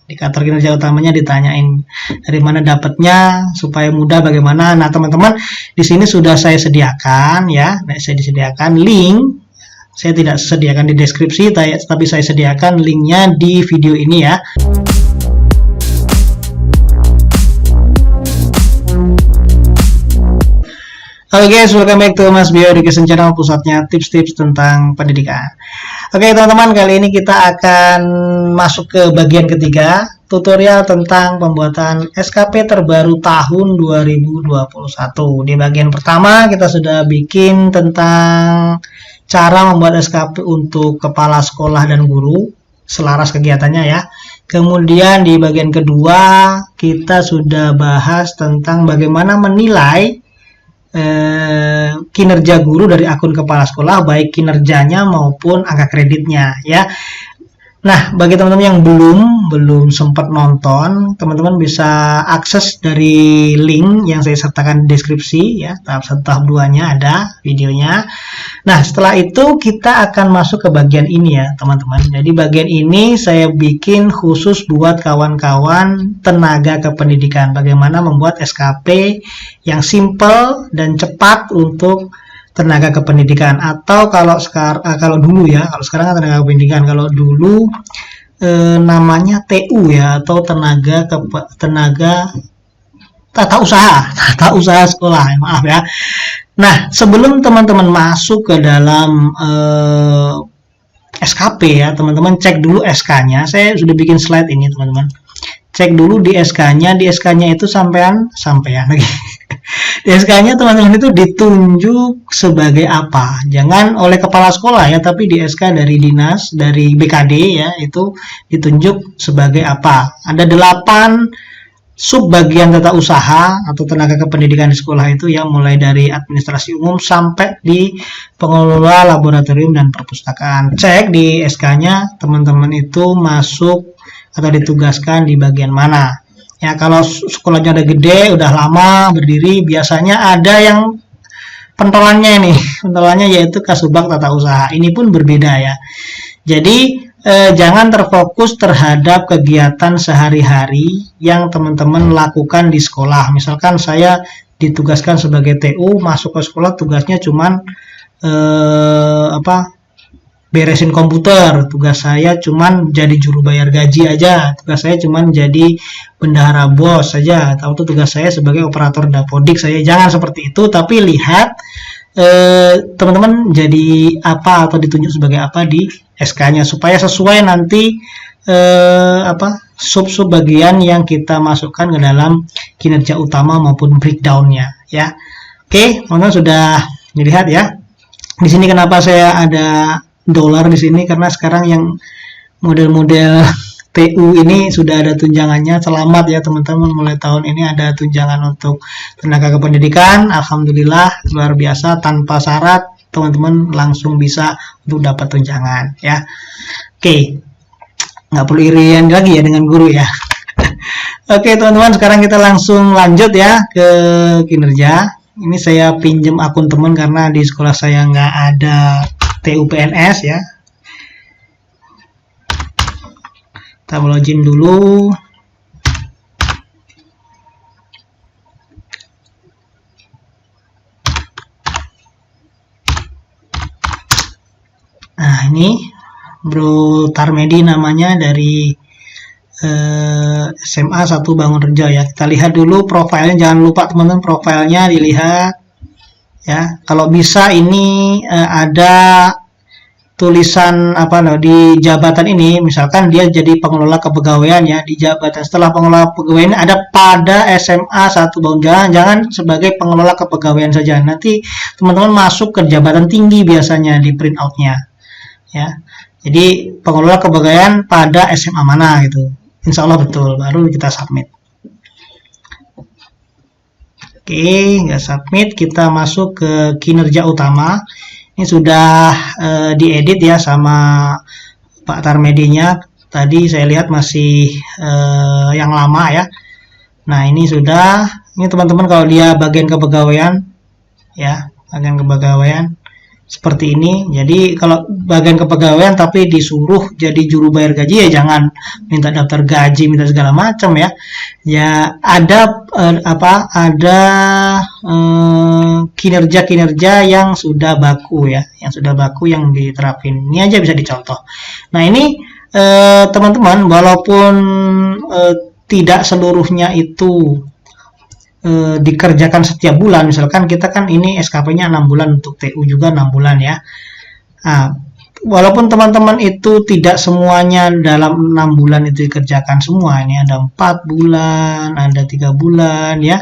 Indikator kinerja utamanya ditanyain dari mana dapatnya supaya mudah bagaimana. Nah, teman-teman di sini sudah saya sediakan ya. Nah, saya disediakan link. Saya tidak sediakan di deskripsi, tapi saya sediakan linknya di video ini ya. Oke guys, welcome back to Mas Bio Education Channel, pusatnya tips-tips tentang pendidikan. Oke teman-teman, kali ini kita akan masuk ke bagian ketiga, tutorial tentang pembuatan SKP terbaru tahun 2021. Di bagian pertama kita sudah bikin tentang cara membuat SKP untuk kepala sekolah dan guru, selaras kegiatannya ya. Kemudian di bagian kedua kita sudah bahas tentang bagaimana menilai kinerja guru dari akun kepala sekolah, baik kinerjanya maupun angka kreditnya ya. Nah, bagi teman-teman yang belum sempat nonton, teman-teman bisa akses dari link yang saya sertakan di deskripsi ya. Tahap 1, tahap 2-nya ada videonya. Nah, setelah itu kita akan masuk ke bagian ini ya, teman-teman. Jadi bagian ini saya bikin khusus buat kawan-kawan tenaga kependidikan. Bagaimana membuat SKP yang simple dan cepat untuk tenaga kependidikan, atau kalau dulu ya, kalau sekarang kan tenaga kependidikan, kalau dulu namanya TU ya, atau tenaga tata usaha sekolah, maaf ya. Nah, sebelum teman-teman masuk ke dalam SKP ya, teman-teman cek dulu SK-nya. Saya sudah bikin slide ini, teman-teman. Cek dulu di SK-nya, itu sampean lagi. Di SK-nya teman-teman itu ditunjuk sebagai apa? Jangan oleh kepala sekolah ya, tapi di SK dari dinas, dari BKD ya, itu ditunjuk sebagai apa? Ada 8 sub bagian tata usaha atau tenaga kependidikan di sekolah itu ya, mulai dari administrasi umum sampai di pengelola laboratorium dan perpustakaan. Cek di SK-nya teman-teman itu masuk atau ditugaskan di bagian mana. Ya, kalau sekolahnya udah gede, udah lama berdiri, biasanya ada yang pentolannya nih. Pentolannya yaitu Kasubag Tata Usaha. Ini pun berbeda ya. Jadi jangan terfokus terhadap kegiatan sehari-hari yang teman-teman lakukan di sekolah. Misalkan saya ditugaskan sebagai TU, masuk ke sekolah tugasnya cuman beresin komputer, tugas saya cuman jadi juru bayar gaji aja, tugas saya cuman jadi bendahara BOS saja, atau tugas saya sebagai operator dapodik saya. Jangan seperti itu, tapi lihat teman-teman jadi apa atau ditunjuk sebagai apa di SK-nya, supaya sesuai nanti sub-sub bagian yang kita masukkan ke dalam kinerja utama maupun breakdown-nya ya. Oke, teman-teman sudah dilihat ya. Di sini kenapa saya ada dolar di sini, karena sekarang yang model-model TU ini sudah ada tunjangannya. Selamat ya teman-teman, mulai tahun ini ada tunjangan untuk tenaga kependidikan. Alhamdulillah, luar biasa, tanpa syarat teman-teman langsung bisa untuk dapat tunjangan ya. Oke, nggak perlu irian lagi ya dengan guru ya. Oke teman-teman, sekarang kita langsung lanjut ya ke kinerja. Ini saya pinjam akun teman karena di sekolah saya nggak ada TU PNS ya. Kita login dulu. Nah, ini Bro Tarmedi namanya, dari SMA 1 Bangunrejo ya. Kita lihat dulu profilnya, jangan lupa teman-teman profilnya dilihat ya. Kalau bisa ini ada tulisan di jabatan ini, misalkan dia jadi pengelola kepegawaian ya, di jabatan setelah pengelola kepegawaian ada pada SMA 1 Bangunrejo. Jangan sebagai pengelola kepegawaian saja, nanti teman-teman masuk ke jabatan tinggi biasanya di print outnya ya. Jadi pengelola kepegawaian pada SMA mana gitu, insya Allah betul, baru kita submit. Oke, nggak submit, kita masuk ke kinerja utama. Ini sudah diedit ya sama Pak Tarmedinya. Tadi saya lihat masih yang lama ya. Nah, ini sudah. Ini teman-teman kalau dia bagian kepegawaian ya, bagian kepegawaian seperti ini. Jadi kalau bagian kepegawaian tapi disuruh jadi juru bayar gaji, ya jangan minta daftar gaji, minta segala macam ya. Ya ada ada kinerja-kinerja yang sudah baku ya, yang diterapin. Ini aja bisa dicontoh. Nah ini teman-teman, walaupun tidak seluruhnya itu dikerjakan setiap bulan, misalkan kita kan ini SKP-nya 6 bulan, untuk TU juga 6 bulan ya. Nah, walaupun teman-teman itu tidak semuanya dalam 6 bulan itu dikerjakan semua, ini ada 4 bulan, ada 3 bulan ya.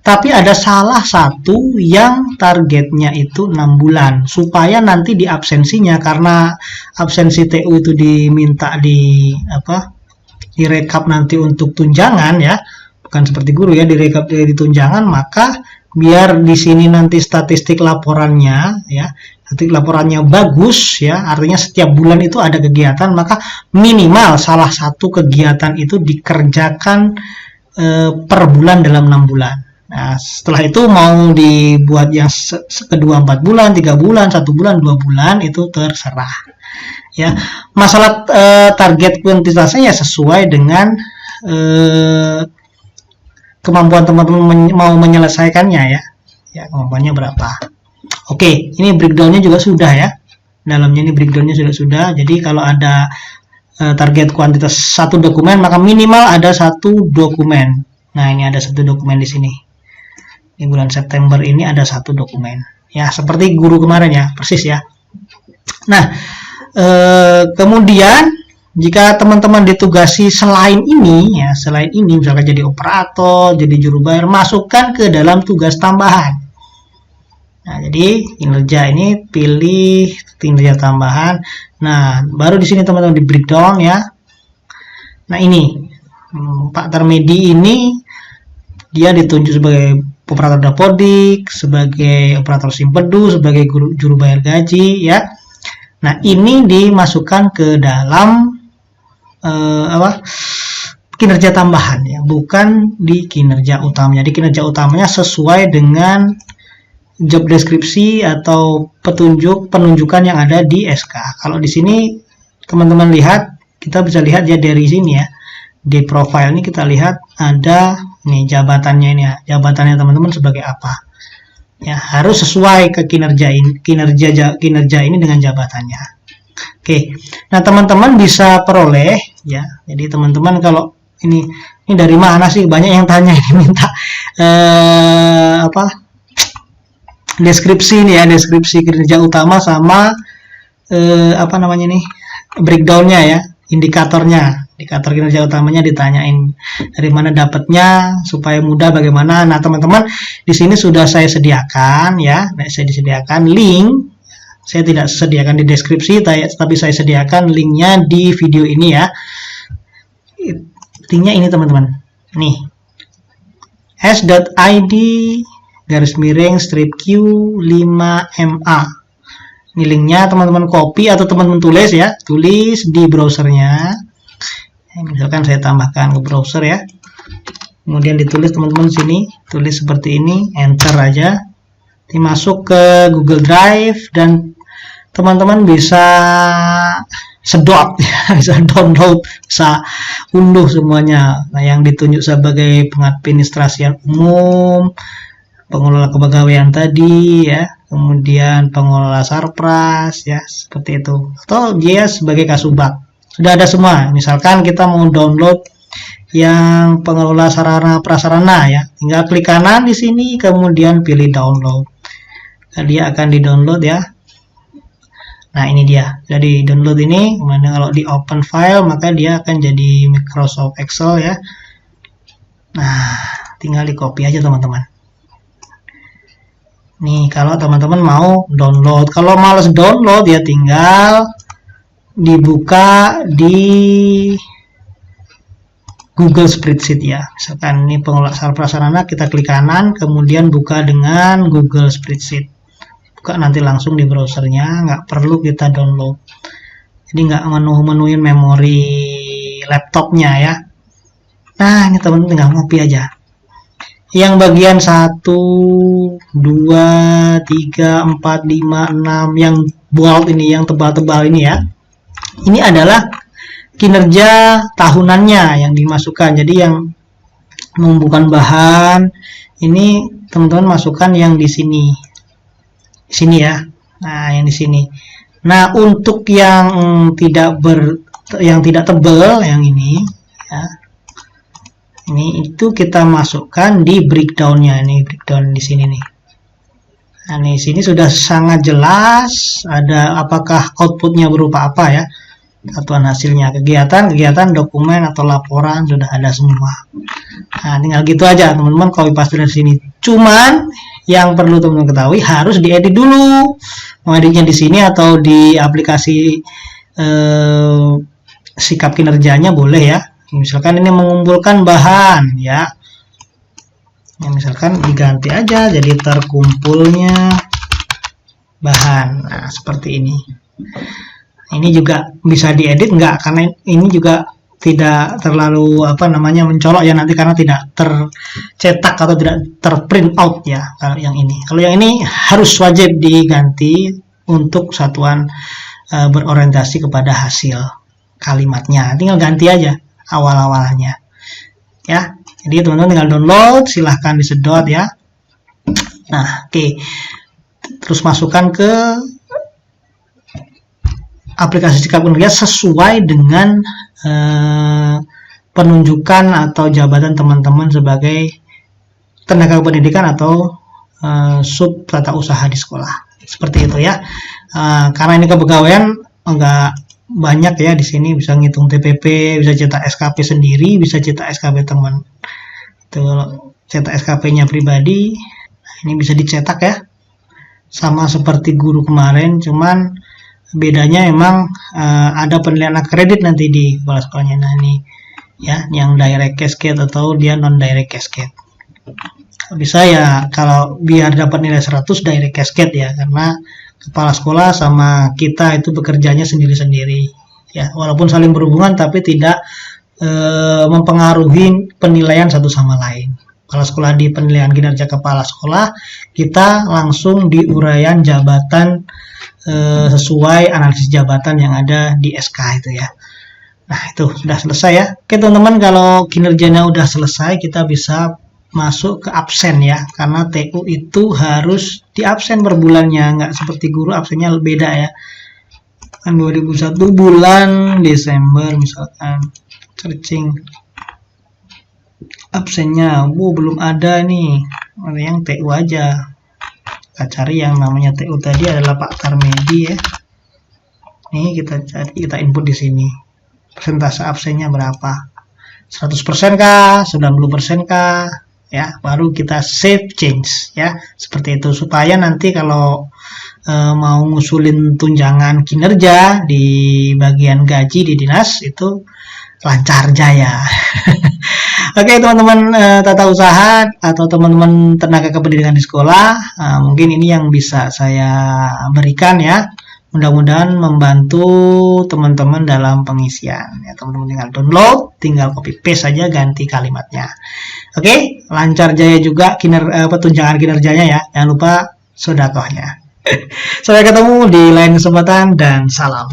Tapi ada salah satu yang targetnya itu 6 bulan, supaya nanti di absensinya, karena absensi TU itu diminta direkap nanti untuk tunjangan ya. Bukan seperti guru ya, direkap dari tunjangan, maka biar di sini nanti statistik laporannya ya, statistik laporannya bagus ya, artinya setiap bulan itu ada kegiatan, maka minimal salah satu kegiatan itu dikerjakan per bulan dalam 6 bulan. Nah, setelah itu mau dibuat yang kedua 4 bulan, 3 bulan, 1 bulan, 2 bulan, itu terserah. Ya, masalah target kuantitasnya ya sesuai dengan kemampuan teman-teman mau menyelesaikannya ya. Ya, kemampuannya berapa. Oke, ini breakdownnya juga sudah ya. Dalamnya ini breakdownnya sudah. Jadi kalau ada target kuantitas satu dokumen, maka minimal ada satu dokumen. Nah, ini ada satu dokumen di sini. Di bulan September ini ada satu dokumen. Ya, seperti guru kemarin ya, persis ya. Nah, kemudian jika teman-teman ditugasi selain ini ya, misalkan jadi operator, jadi juru bayar, masukkan ke dalam tugas tambahan. Nah, jadi kinerja ini pilih kinerja tambahan. Nah, baru di sini teman-teman di breakdown ya. Nah, ini Pak Tarmedi ini dia ditunjuk sebagai operator dapodik, sebagai operator simpedu, sebagai juru bayar gaji ya. Nah, ini dimasukkan ke dalam kinerja tambahan ya, bukan di kinerja utamanya. Di kinerja utamanya sesuai dengan job deskripsi atau penunjukan yang ada di SK. Kalau di sini teman-teman lihat, kita bisa lihat ya dari sini ya, di profile ini kita lihat ada nih jabatannya ini ya, jabatannya teman-teman sebagai apa ya, harus sesuai ke kinerja ini dengan jabatannya. Oke, nah teman-teman bisa peroleh ya. Jadi teman-teman kalau ini dari mana sih, banyak yang tanya ini, minta deskripsi nih ya, deskripsi kinerja utama sama breakdownnya ya, indikator kinerja utamanya ditanyain dari mana dapatnya supaya mudah bagaimana. Nah teman-teman di sini sudah saya sediakan ya, saya disediakan link. Saya tidak sediakan di deskripsi, tapi saya sediakan linknya di video ini ya. Linknya ini teman-teman. Nih, s.id/Q5MA. Ini linknya, teman-teman copy atau teman-teman tulis ya. Tulis di browsernya. Misalkan saya tambahkan ke browser ya. Kemudian ditulis teman-teman sini. Tulis seperti ini, enter aja. Dimasuk ke Google Drive dan teman-teman bisa sedot ya, bisa download, bisa unduh semuanya. Nah, yang ditunjuk sebagai pengadministrasian umum, pengelola kepegawaian tadi ya, kemudian pengelola sarpras ya, seperti itu. Atau dia sebagai kasubag. Sudah ada semua. Misalkan kita mau download yang pengelola sarana prasarana ya, tinggal klik kanan di sini kemudian pilih download. Nah, dia akan di-download ya. Nah, ini dia. Jadi download ini, kemudian kalau di open file maka dia akan jadi Microsoft Excel ya. Nah, tinggal di copy aja teman-teman. Nih, kalau teman-teman mau download. Kalau males download ya tinggal dibuka di Google Spreadsheet ya. Misalkan ini pengelola prasarana, kita klik kanan, kemudian buka dengan Google Spreadsheet. Buka nanti langsung di browsernya, nggak perlu kita download. Jadi nggak menuhin memori laptopnya ya. Nah, ini teman-teman tinggal copy aja. Yang bagian 1, 2, 3, 4, 5, 6 yang bold ini, yang tebal-tebal ini ya. Ini adalah kinerja tahunannya yang dimasukkan. Jadi yang mengumpulkan bahan ini teman-teman masukkan yang di sini. Di sini ya. Nah, yang di sini. Nah, untuk yang tidak tebal yang ini ya. Ini itu kita masukkan di breakdown-nya, ini breakdown di sini nih. Nah, di sini sudah sangat jelas ada apakah outputnya berupa apa ya. Satuan hasilnya, kegiatan, dokumen atau laporan sudah ada semua. Nah, tinggal gitu aja teman-teman, copy paste dari sini. Cuman yang perlu teman-teman ketahui harus diedit dulu. Mau editnya di sini atau di aplikasi sikap kinerjanya boleh ya. Misalkan ini mengumpulkan bahan ya. Misalkan diganti aja jadi terkumpulnya bahan. Nah, seperti ini. Ini juga bisa diedit enggak, karena ini juga tidak terlalu mencolok ya nanti, karena tidak tercetak atau tidak terprint out ya kalau yang ini. Kalau yang ini harus wajib diganti untuk satuan berorientasi kepada hasil kalimatnya. Tinggal ganti aja awal-awalnya ya. Jadi teman-teman tinggal download, silahkan disedot ya. Nah, oke. Terus masukkan ke aplikasi sikap kinerja sesuai dengan penunjukan atau jabatan teman-teman sebagai tenaga pendidikan atau sub tata usaha di sekolah. Seperti itu ya. Karena ini kepegawaian enggak banyak ya di sini, bisa ngitung TPP, bisa cetak SKP sendiri, bisa cetak SKP teman. Itu cetak SKP-nya pribadi. Nah, ini bisa dicetak ya. Sama seperti guru kemarin, cuman bedanya emang ada penilaian kredit nanti di kepala sekolahnya. Nah, ini ya yang direct cascade atau dia non direct cascade. Bisa ya kalau biar dapat nilai 100 direct cascade ya, karena kepala sekolah sama kita itu bekerjanya sendiri-sendiri ya, walaupun saling berhubungan tapi tidak mempengaruhi penilaian satu sama lain. Kepala sekolah di penilaian kinerja kepala sekolah, kita langsung di uraian jabatan sesuai analisis jabatan yang ada di SK itu ya. Nah, itu sudah selesai ya. Oke teman-teman, kalau kinerjanya udah selesai, kita bisa masuk ke absen ya, karena TU itu harus di absen per bulannya, nggak seperti guru absennya beda ya. Kan 2001 bulan Desember misalkan, searching absennya, belum ada nih, ada yang TU aja. Kita cari yang namanya TU tadi adalah Pak Tarmedi ya. Nih kita cari, kita input di sini. Persentase absennya berapa? 100% kah? 90% kah? Ya, baru kita save change ya. Seperti itu supaya nanti kalau mau ngusulin tunjangan kinerja di bagian gaji di dinas itu lancar jaya. Oke teman-teman tata usaha atau teman-teman tenaga kependidikan di sekolah, mungkin ini yang bisa saya berikan ya. Mudah-mudahan membantu teman-teman dalam pengisian. Ya, teman-teman tinggal download, tinggal copy paste saja, ganti kalimatnya. Oke, lancar jaya juga tunjangan kinerjanya ya. Jangan lupa sedekahnya. Sampai ketemu di lain kesempatan dan salam.